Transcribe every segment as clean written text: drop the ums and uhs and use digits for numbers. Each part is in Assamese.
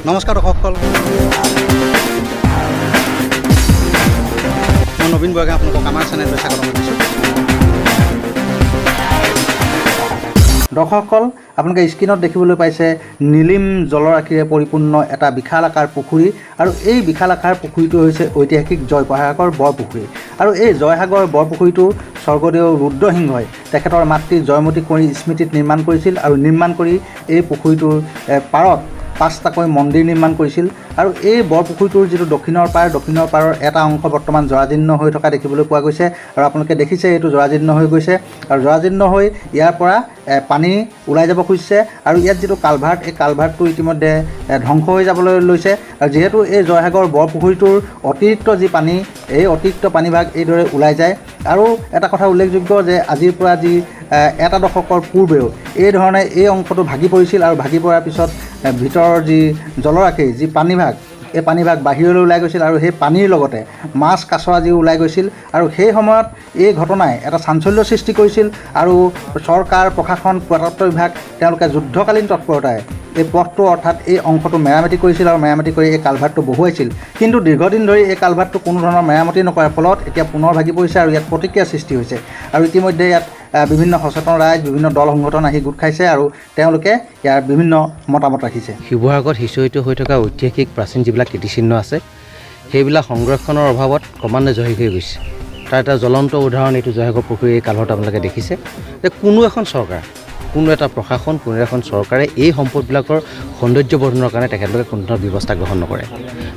নমস্কাৰ দৰ্শকসকল, মই নবীন বুঢ়াগোহাঁই আপোনালোকক আমাৰ চেনেললৈ স্বাগতম জনাইছোঁ। দৰ্শকসকল, আপোনালোকে স্ক্ৰীণত দেখিবলৈ পাইছে নীলিম জলৰাশিৰে পৰিপূৰ্ণ এটা বিশাল আকাৰ পুখুৰী, আৰু এই বিশাল আকাৰ পুখুৰীটো হৈছে ঐতিহাসিক জয়সাগৰ বৰপুখুৰী। আৰু এই জয়সাগৰ বৰপুখুৰীটো স্বৰ্গদেউ ৰুদ্ৰসিংহই তেখেতৰ মাতৃ জয়মতী কোঁৱৰীৰ স্মৃতিত নিৰ্মাণ কৰিছিল, আৰু নিৰ্মাণ কৰি এই পুখুৰীটোৰ পাৰত 5টাকৈ মন্দিৰ নিৰ্মাণ কৰিছিল। আৰু এই বৰপুখুৰীটোৰ যিটো দক্ষিণৰ পাৰৰ এটা অংশ বৰ্তমান জৰাজীৰ্ণ হৈ থকা দেখিবলৈ পোৱা গৈছে, আৰু আপোনালোকে দেখিছে এইটো জৰাজীৰ্ণ হৈ গৈছে, আৰু জৰাজীৰ্ণ হৈ ইয়াৰ পৰা পানী ওলাই যাব খুজিছে। আৰু ইয়াত যিটো কালভাৰ্ট, এই কালভাৰ্টটো ইতিমধ্যে ধ্বংস হৈ যাবলৈ লৈছে। আৰু যিহেতু এই জয়সাগৰ বৰপুখুৰীটোৰ অতিৰিক্ত যি পানী, এই অতিৰিক্ত পানীভাগ এইদৰে ওলাই যায়। আৰু এটা কথা উল্লেখযোগ্য যে আজিৰ পৰা যি এটা দশকৰ পূৰ্বেও এই ধৰণে এই অংশটো ভাগি পৰিছিল, আৰু ভাগি পৰাৰ পিছত ভিতৰৰ যি জলৰাশি, যি পানীভাগ, এই পানীভাগ বাহিৰলৈ ওলাই গৈছিল, আৰু সেই পানীৰ লগতে মাছ কাছ আদি ওলাই গৈছিল। আৰু সেই সময়ত এই ঘটনাই এটা চাঞ্চল্য সৃষ্টি কৰিছিল, আৰু চৰকাৰ, প্ৰশাসন, পুৰাতত্ব বিভাগ তেওঁলোকে যুদ্ধকালীন তৎপৰতাৰে এই পথটো অৰ্থাৎ এই অংশটো মেৰামতি কৰিছিল, আৰু মেৰামতি কৰি এই কালভাৰ্টটো বহুৱাইছিল। কিন্তু দীৰ্ঘদিন ধৰি এই কালভাৰ্টটো কোনো ধৰণৰ মেৰামতি নকৰাৰ ফলত এতিয়া পুনৰ ভাগি পৰিছে, আৰু ইয়াত প্ৰতিক্ৰিয়াৰ সৃষ্টি হৈছে। আৰু ইতিমধ্যে ইয়াত বিভিন্ন সচেতন ৰাইজ, বিভিন্ন দল সংগঠন আহি গোট খাইছে, আৰু তেওঁলোকে ইয়াৰ বিভিন্ন মতামত ৰাখিছে। শিৱসাগৰত সিঁচৰিত হৈ থকা ঐতিহাসিক প্ৰাচীন যিবিলাক কীৰ্তিচিহ্ন আছে, সেইবিলাক সংৰক্ষণৰ অভাৱত ক্ৰমান্বয়ে জহি হৈ গৈছে। তাৰ এটা জ্বলন্ত উদাহৰণ এইটো জয়সাগৰ পুখুৰীৰ এই কালভাৰ্ট আপোনালোকে দেখিছে যে কোনো এখন চৰকাৰ, কোনো এটা প্ৰশাসন, কোনো এখন চৰকাৰে এই সম্পদবিলাকৰ সৌন্দৰ্য বৰ্ধনৰ কাৰণে তেখেতলোকে কোনো ধৰণৰ ব্যৱস্থা গ্ৰহণ নকৰে।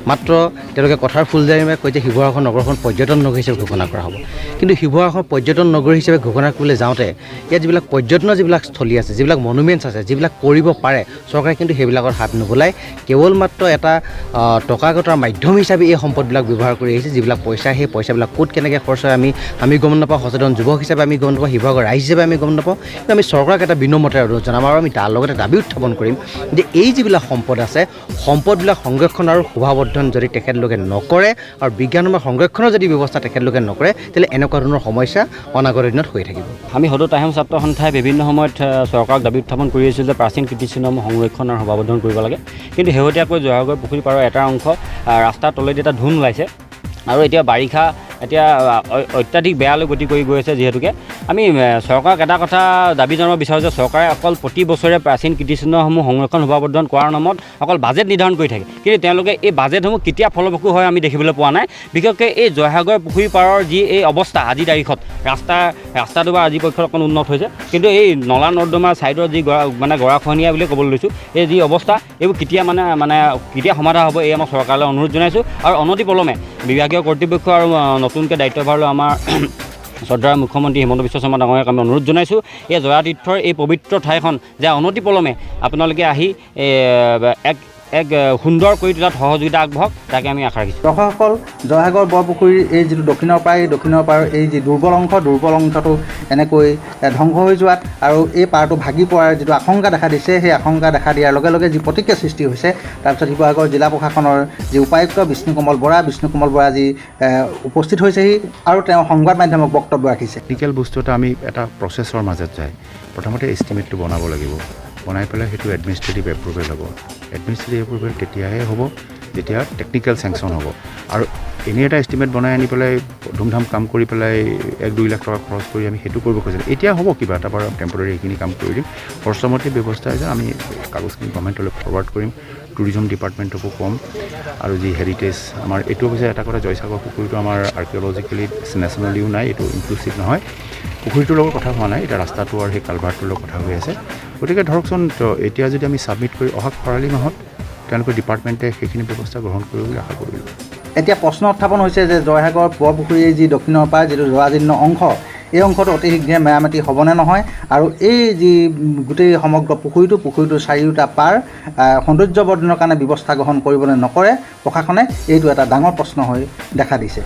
মাত্ৰ তেওঁলোকে কথাৰ ফুলজাৰিৰে কয় যে শিৱসাগৰ নগৰখন পৰ্যটন নগৰী হিচাপে ঘোষণা কৰা হ'ব। কিন্তু শিৱসাগৰ পৰ্যটন নগৰী হিচাপে ঘোষণা কৰিবলৈ যাওঁতে ইয়াত যিবিলাক পৰ্যটনৰ যিবিলাক স্থলী আছে, যিবিলাক মনুমেণ্টছ আছে, যিবিলাক কৰিব পাৰে, চৰকাৰে কিন্তু সেইবিলাকত হাত নোবোলাই কেৱল মাত্ৰ এটা টকা ঘটাৰ মাধ্যম হিচাপে এই সম্পদবিলাক ব্যৱহাৰ কৰি আহিছে। যিবিলাক পইচা, সেই পইচাবিলাক ক'ত কেনেকৈ খৰচ হয় আমি গম নাপাওঁ, সচেতন যুৱক হিচাপে আমি গম নাপাওঁ, শিৱসাগৰ ৰাইজ হিচাপে আমি গম নাপাওঁ। কিন্তু আমি চৰকাৰক এটা বিনম্ৰতাৰে অনুৰোধ জনাম, আৰু আমি তাৰ লগতে দাবী উত্থাপন কৰিম যে এই যিবিলাক সম্পদ আছে, সম্পদবিলাক সংৰক্ষণ আৰু শোভাবৰ্ধন যদি তেখেতলোকে নকৰে, আৰু বিজ্ঞানৰ সংৰক্ষণৰ যদি ব্যৱস্থা তেখেতলোকে নকৰে, তেতিয়াহ'লে এনেকুৱা ধৰণৰ সমস্যা অনাগত দিনত হৈ থাকিব। আমি সদৌ টাইম ছাত্ৰ সন্থাই বিভিন্ন সময়ত চৰকাৰক দাবী উত্থাপন কৰি আহিছোঁ যে প্ৰাচীন কীৰ্তিচিহ্নসমূহ সংৰক্ষণ আৰু শোভাবৰ্ধন কৰিব লাগে। কিন্তু শেহতীয়াকৈ জয়সাগৰ পুখুৰী পাৰৰ এটা অংশ ৰাস্তাৰ তলেদি এটা ধুন ওলাইছে, আৰু এতিয়া বাৰিষা এতিয়া অত্যাধিক বেয়ালৈ গতি কৰি গৈ আছে। যিহেতুকে আমি চৰকাৰক এটা কথা দাবী জনাব বিচাৰোঁ যে চৰকাৰে অকল প্ৰতি বছৰে প্ৰাচীন কীৰ্তিচিহ্নসমূহ সংৰক্ষণ শোভাবৰ্ধন কৰাৰ নামত অকল বাজেট নিৰ্ধাৰণ কৰি থাকে, কিন্তু তেওঁলোকে এই বাজেটসমূহ কেতিয়া ফলপ্ৰসূ হয় আমি দেখিবলৈ পোৱা নাই। বিশেষকৈ এই জয়সাগৰ পুখুৰী পাৰৰ যি এই অৱস্থা আজিৰ তাৰিখত, ৰাস্তাটো বা আজিৰ পক্ষত অকণ উন্নত হৈছে, কিন্তু এই নলা নৰ্দমাৰ ছাইডৰ যি গৰাখহনীয়া বুলি ক'বলৈ লৈছোঁ, এই যি অৱস্থা, এইবোৰ কেতিয়া কেতিয়া সমাধা হ'ব, এই আমাৰ চৰকাৰলৈ অনুৰোধ জনাইছোঁ। আৰু অনতিপলমে বিভাগীয় কৰ্তৃপক্ষ আৰু নতুনকৈ দায়িত্বভাৰ লৈ আমাৰ শ্ৰদ্ধাৰ মুখ্যমন্ত্ৰী হিমন্ত বিশ্ব শৰ্মা ডাঙৰীয়াক আমি অনুৰোধ জনাইছোঁ, এই জয়াতীৰ্থৰ এই পবিত্ৰ ঠাইখন যে অনতিপলমে আপোনালোকে আহি এক সুন্দৰ কৰি তোলাত সহযোগিতা আগবঢ়াওক, তাকে আমি আশা ৰাখিছোঁ। দৰ্শকসকল, জয়সাগৰ বৰপুখুৰীৰ এই যিটো দক্ষিণৰ পাৰৰ এই যি দুৰ্বল অংশটো এনেকৈ ধ্বংস হৈ যোৱাত, আৰু এই পাৰটো ভাগি পৰাৰ যিটো আশংকা দেখা দিছে, সেই আশংকা দেখা দিয়াৰ লগে লগে যি প্ৰতিক্ৰিয়া সৃষ্টি হৈছে, তাৰপিছত শিৱসাগৰ জিলা প্ৰশাসনৰ যি উপায়ুক্ত বিষ্ণু কমল বৰা যি উপস্থিত হৈছেহি, আৰু তেওঁ সংবাদ মাধ্যমক বক্তব্য ৰাখিছে। টেকনিকেল বস্তু এটা আমি এটা প্ৰচেছৰ মাজত যায়, প্ৰথমতে এষ্টিমেটটো বনাব লাগিব, বনাই পেলাই সেইটো এডমিনিষ্ট্ৰেটিভ এপ্ৰুভেল হ'ব। এডমিনিষ্ট্ৰেটিভ এপ্ৰুভেল তেতিয়াহে হ'ব যেতিয়া টেকনিকেল চেংচন হ'ব। আৰু এনেই এটা এষ্টিমেট বনাই আনি পেলাই ধুমধাম কাম কৰি পেলাই 1-2 লাখ টকা খৰচ কৰি আমি সেইটো কৰিব খুজিছিলোঁ। এতিয়া হ'ব কিবা এটা বাৰু টেম্পৰাৰী এইখিনি কাম কৰি দিম। খৰচমতী ব্যৱস্থা যে আমি কাগজখিনি গভৰ্ণমেণ্টলৈ ফৰৱাৰ্ড কৰিম, টুৰিজম ডিপাৰ্টমেণ্টকো ক'ম। আৰু যি হেৰিটেজ আমাৰ এইটো হৈছে এটা কথা, জয়সাগৰ পুখুৰীটো আমাৰ আৰ্কিঅলজিকেলি নেশ্যনেলিও নাই, এইটো ইনক্লুচিভ নহয়। পুখুৰীটোৰ লগত কথা হোৱা নাই, এতিয়া ৰাস্তাটো আৰু সেই কালভাৰটোৰ লগত কথা হৈ আছে। গতিকে ধৰকচোন, এতিয়া যদি আমি ছাবমিট কৰি অহা খৰালি মাহত তেওঁলোকৰ ডিপাৰ্টমেণ্টে সেইখিনি ব্যৱস্থা গ্ৰহণ কৰিব বুলি আশা কৰিলোঁ। এতিয়া প্ৰশ্ন উত্থাপন হৈছে যে জয়সাগৰ বৰপুখুৰীৰ যি দক্ষিণৰ পাৰ যিটো জৰাজীৰ্ণ অংশ, এই অংশটো অতি শীঘ্ৰে মেৰামতি হ'বনে নহয়, আৰু এই যি গোটেই সমগ্ৰ পুখুৰীটোৰ চাৰিওটা পাৰ সৌন্দৰ্য বৰ্ধনৰ কাৰণে ব্যৱস্থা গ্ৰহণ কৰিবনে নকৰে প্ৰশাসনে, এইটো এটা ডাঙৰ প্ৰশ্ন হৈ দেখা দিছে।